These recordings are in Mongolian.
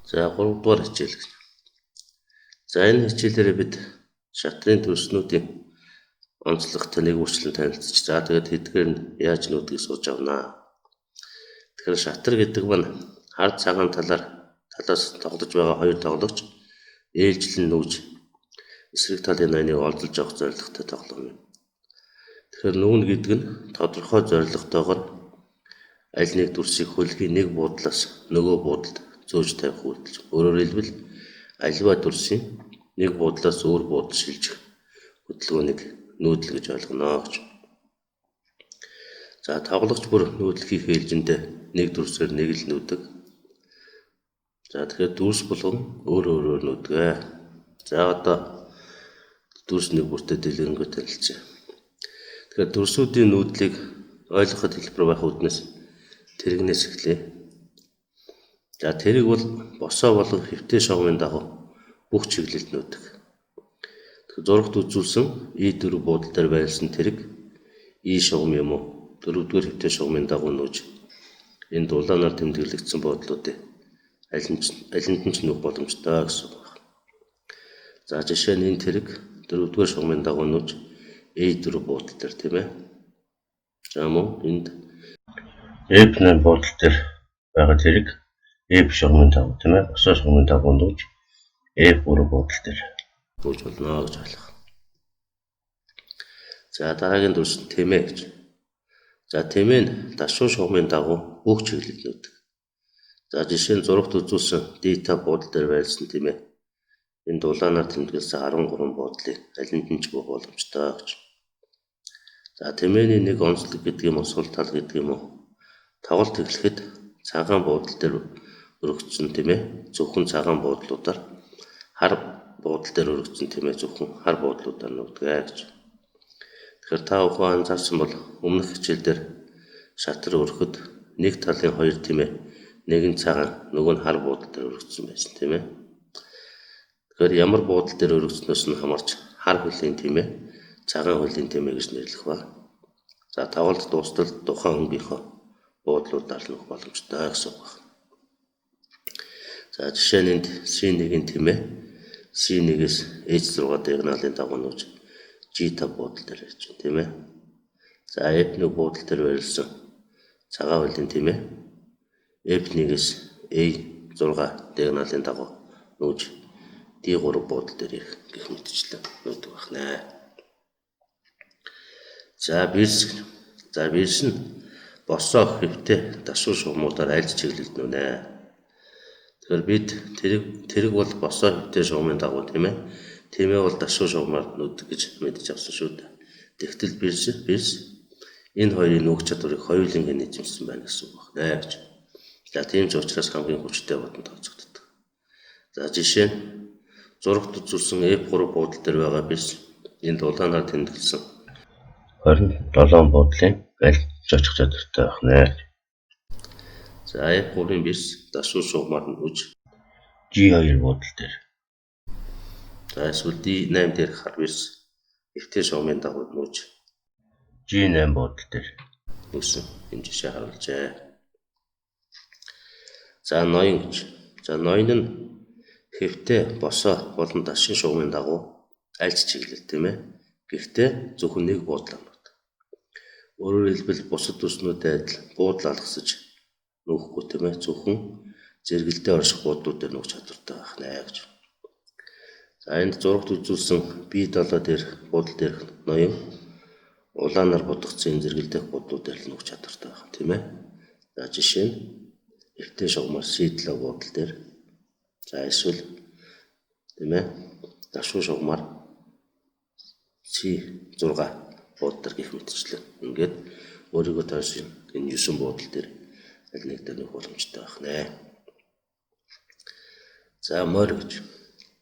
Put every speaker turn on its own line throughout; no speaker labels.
За 3 дугаар хичээл гэж. За энэ хичээлээр бид шатрын төрснүүдийн онцлогтой нэг үрчлэн танилцчих. За тэгээд хэдгээр нь яаж нүүдгийг сууж авнаа. Тэгэхээр шатар гэдэг нь хард цагаан талаас тоглож байгаа хоёр тоглогч ээлжлэн нүүж эсрэг талын ноёныг олдолж авах зорилготой тоглоом юм. Тэгэхээр нүүн гэдэг нь тодорхой зорилготойгоор аль нэг дүрсийг хөлгийн нэг буудлаас нөгөө буудлад зөөж тавих үйлдэл. Өөрөөр хэлбэл аливаа дүрсийн нэг буудлаас өөр буудлыг шилжих хөдөлгөөнийг нүүдэл гэж ойлгоно гэж. За тоглогч бүр нүүдэл хийх ээлжиндээ нэг дүрсээр нэг л нүүдэг. За тэгэхээр дүрс болгон өөр нүүдгээ. За одоо дүрс нэг бүртээ дэлгэрэнгүй танилцъя. Тэгэхээр дүрсүүдийн нүүдлийг ойлгоход хэлбэр байх үүднээс тэрэгнээс эхлэе. За тэрэг бол босоо болон хэвтэй шогмын дагуу бүх чиглэлд нүүдэг. Зурагт үзүүлсэн И4 буудал дээр байрласан тэрэг И шугам юм уу 4-р хэвтэй шугамын дагуу нүүж энэ дулаанаар тэмдэглэгдсэн буудлуудыг алинд нь ч нүүх боломжтой гэсэн үг байна. За жишээ нь энэ тэрэг 4-р шугамын дагуу нүүж E4 буудал дээр тийм ээ. За мөн энд F8 буудал дээр байгаа тэрэг F шугамын дагуу тийм ээ. Босоо шугамын дагуу нүүж F3 буудал дээр нүүж болно гэж ойлгох. За дараагийн дүрс тэмээ гэж. За тэмээ нь дашуу шугамын дагуу бүх чиглэлд нүүдэг. За жишээ нь зурагт үзүүлсэн D5 буудал дээр байрласан тэмээ. Энэ дулаанаар тэмдэглэсэн 13 буудлыг алинд нь ч буух боломжтой гэж. За тэмээний нэг онцлог гэдэг юм уу сул тал гэдэг юм уу тоглолт эхлэхэд цагаан буудал дээр өргөцсөн тэмээ зөвхөн цагаан буудлуудаар хар буудал дээр өргөцсөн тэмээ зөвхөн хар буудлуудаар нүүдгээ гэж. Тэгэхээр та бүхэн анзаарсан бол өмнөх хичээл дээр шатар өргөхөд нэг талын хоёр тэмээ нэг нь цагаан нөгөө нь хар буудал дээр өргөцсөн байсан тийм ээ. Тэгэхээр ямар буудал дээр өргөцснөөс нь хамаарч хар хөлийн тэмээ цагаан хөлийн тэмээ гэж нэрлэх ба. За тоглолт дуустал тухайн өнгийнхөө буудлуудаар нөх боломжтой гэсэн үг байна. За жишээ нь энд C1-ийн тэмээ C1-ээс H6 диагоналын дагуу нүүж G5 буудал дээр ирж байна тийм ээ. За F1 буудал дээр байрласан цагаан хөлийн тэмээ F1-ээс A6 диагоналын дагуу нүүж D3 буудал дээр ирэх гэх мэтчлэн нүүдэг байна. За бирс нь босоо хэвтэй дашуу шугамудаар альж чиглэлд нүнэ. Тэгэхээр бид тэрэг бол босоо хэвтэй шугамын дагуу тийм ээ. Тэмээ бол дашуу шугамаар нүүдэг гэж мэдэж авсан шүү дээ. Тэгтэл бирс энэ хоёрын нүүх чадварыг хоёуланг нийцэмсэн байна гэсэн үг байна гэж. За тийм ч учраас хамгийн хүчтэй бодон тооцогддог. За жишээ нь зурагт үзүүлсэн F3 буудал дээр байгаа бирс энэ дулаанаар тэмдэглэсэн 27 буудлын аль очих чадвартай байна. За F3-ын бирс дашуу шугамаар нүүж G2 буудал дээр. За эсвэл D8 дээр хар бирс хэвтэй шугамын дагуу нүүж G8 буудал дээр нүүсэн энэ жишээ харуулжээ. За ноён гэж. За ноён нь хэвтэй босоо болон дашин шугамын дагуу альж чиглэл тийм ээ. Гэхдээ зөвхөн нэг буудлаар нүүдэг. Өөрөөр хэлбэл бусад дүрснүүдэд адил буудал алгасаж нүүхгүй тийм ээ. Зөвхөн зэрэгэлдээ орших буудлууд дээр нүүх чадвартай байна гэж. За энд зурагт үзүүлсэн B7 дээр буудал дээр ноён улаанаар будагдсан зэрэгэлдэх буудлууд дээр нүүх чадвартай байна тийм ээ. За жишээ нь хэвтэй шугамаар C7 буудал дээр. За эсвэл тийм ээ дашуу шугамаар C6 буудал дээр гэх мэтчлэн ингээд өөрийгөө тоосон энэ 9 буудал дээр аль нэг дээр нөх боломжтой байна. За морь гэж.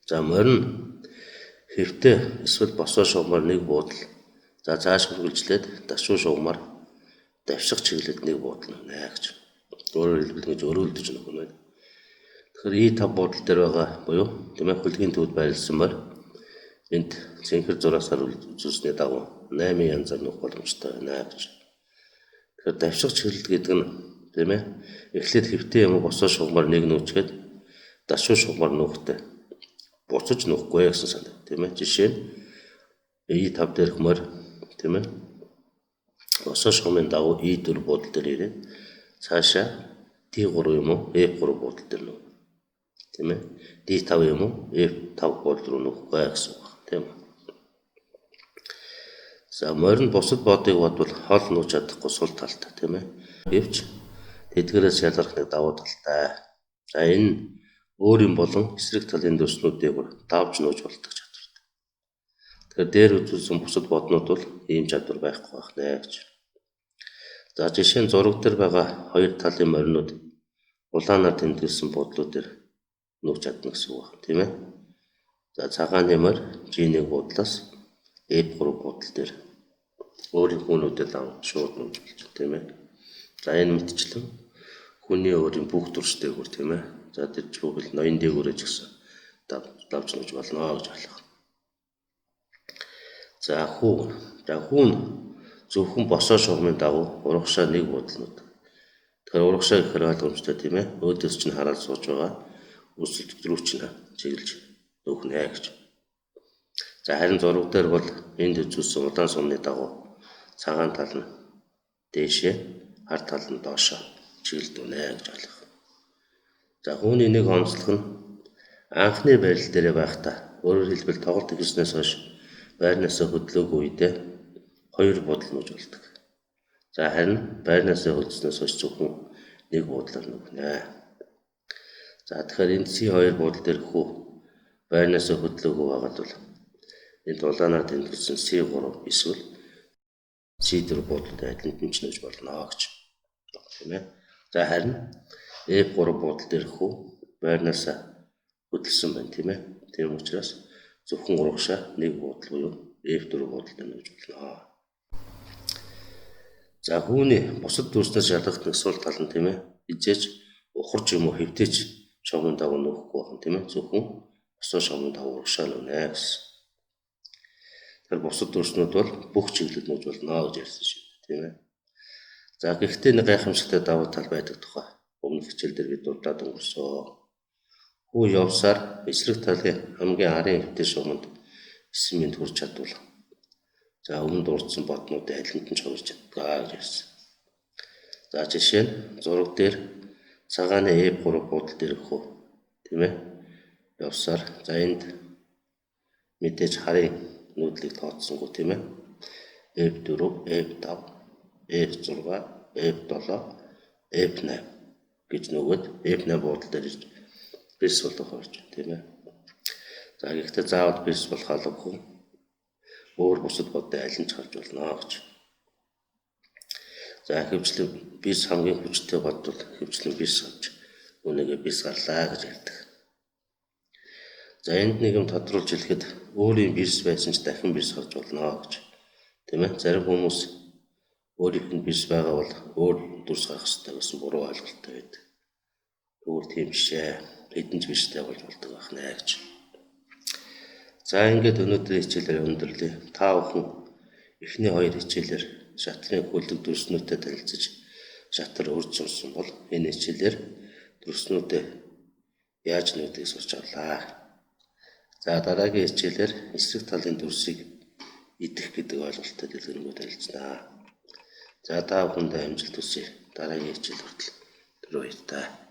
За морь нь хэвтэй эсвэл босоо шугамаар нэг буудал. За цааш хөргөлжлээд дашуу шугамаар давших чиглэлд нэг буудал нэ гэж. Өөрөөр хэлбэл ингэж өрөөлдөж нөх юм байна. Тэгэхээр E5 буудал дээр байгаа буюу тийм ээ хөлгийн төвд байрласан морь энд цэнхэр зураасаар үзүүлсний дагуу 8 янзаар нөх боломжтой байна гэж. Тэгэхээр давших чиглэл гэдэг нь тийм ээ эхлээд хэвтэй юм босоо шугамаар нэг нүүчгээд дашуу шугамар нүүхтэй буцаж нүүхгүй гэсэн санаа тийм ээ. Жишээ нь E5 дээрх морь тийм ээ. Босоо шугамын дагуу E4 буудал дээр ирээд цаашаа D3 юм уу F3 буудал дээр нүүх тийм ээ. D5 юм уу F5 буудал руу нүүхгүй гэсэн үг тийм ээ. За морь нь бусад бодыг бодвол хол нүүж чадахгүй сул талтай тийм ээ. Гэвч тэдгээрээс шалгах нэг давуу талтай. За энэ өөрийн болон эсрэг талын дүрснүүдийг давж нүүж болдог чадвартай. Тэгэхээр дээр үзүүлсэн бусад боднууд бол ийм чадвар байхгүй байх нэ гэж. За жишээ нь зураг дээр байгаа хоёр талын моринууд улаанаар тэмдэглэсэн буудлууд дээр нүүж чадна гэсэн үг байна тийм ээ. За цагааны морь G1 буудлаас F3 буудал дээр өөрийн хүнүүдэд шууд нүүж болж байна тийм ээ. За энэ мэтчлэн хүний өөрийн бүх төрш дээгүүр тийм ээ. За тэр бүхэл ноён дээгүүрээ ч гэсэн давж нүүж болно гэж ойлгох. За хүүн зөвхөн босоо шугамын дагуу урагшаа нэг буудлууд. Тэгэхээр урагшаа гэхээр ойлгомжтой тийм ээ. Өөдөөс чинь хараад сууж байгаа өсөлт рүү чинь чиглэж нүүхнэ гэж. За харин зураг дээр бол энд үзүүлсэн удаан сумны дагуу цагаан тал нь дээшээ, хар тал нь доошоо чиглэлдүүлнэ гэж ойлгох. За хүүний нэг онцлог нь анхны байрал дээр байхдаа өөрөөр хэлбэл тоглолт эхэлснээс хойш байрнаасаа хөдлөөгүй үедээ хоёр буудал нүүж болдог. За харин байрнаасаа хөлдснөөс хойш зөвхөн нэг буудлаар нүүхнэ. За тэгэхээр энэ C2 буудал дээр хүү байрнаасаа хөдлөөгүй байгаад бол энэ улаанаар тэмдэглэсэн C3 эсвэл C4 буудлын адилхан тэмцэнэж болно гэж байна тийм ээ. За харин F3 буудал дээр хүү байрнаасаа хөдөлсөн байна тийм ээ. Тийм учраас зөвхөн урагшаа нэг буудал буюу F4 буудалд нүүж болно. За хүүний бусад дүрснээс шалгах нэг сул тал нь тийм ээ. Хизээч ухарч юм уу хэвтэж шугамын дагуу нүүхгүй байх нь тийм ээ. Зөвхөн босоо шугамын дагуу урагшаа нүүнэ гэсэн. Тэр бусад дүрснүүд бол бүх чиглэлд нүүж болно гэж ярьсан шүү дээ тийм ээ. За гэхдээ нэг гайхамшигтай давуу тал байдаг тухай өмнөх хичээл дээр бид дурдаад өнгөрсөн. Хүү явсаар эсрэг талын хамгийн арын хэвтэж шугамд 9 минут хүрч чадвал за өмнө дурдсан боднуудыг адилхан чухалж чадгаа гэж ярьсан. За жишээ нь зураг дээр цагааны F3 буудал дээр хүү тийм ээ. Явсаар за энд мэдээж харын нүүдлийг тооцсонгүй тийм ээ. F4, F5, F6, F7, F8 гэж нөгөөд F8 буудал дээр бирс болох болж байна тийм ээ. За гэхдээ заавал бирс болох албагүй өөр бусад бодтой аль нь ч харж болно гэж. За хэвчлэн бирс хамгийн хүчтэй бодвол хэвчлэн бирс авч үнэгээ бирс гарлаа гэж ярьдаг. За энд нэг юм тодруулж хэлэхэд өөрийн бирс байсан ч дахин бирс гарч болно гэж. Тийм ээ. Зарим хүмүүс өөрийнх нь бирс байгаа бол өөр дүрс гарах хэрэгтэй гэсэн буруу ойлголттой байдаг. Өөр тийм бишээ. Хэдэн ч бирстэй болж болдог байх нэ гэж. За ингээд өнөөдрийн хичээлээр өндөрлөе. Та бүхэн эхний хоёр хичээлээр шатрын хөлөг дүрснүүдэд танилцж шатар урд сурсан бол энэ хичээлээр дүрснүүдэд яаж нүүдгийг сурч авлаа. За дараагийн хичээлээр эсрэг талын дүрсийг идэх гэдэг ойлголттой дэлгэрэнгүй танилцнаа. За та бүхэндээ амжилт хүсье. Дараагийн хичээл хүртэл түр баяртай.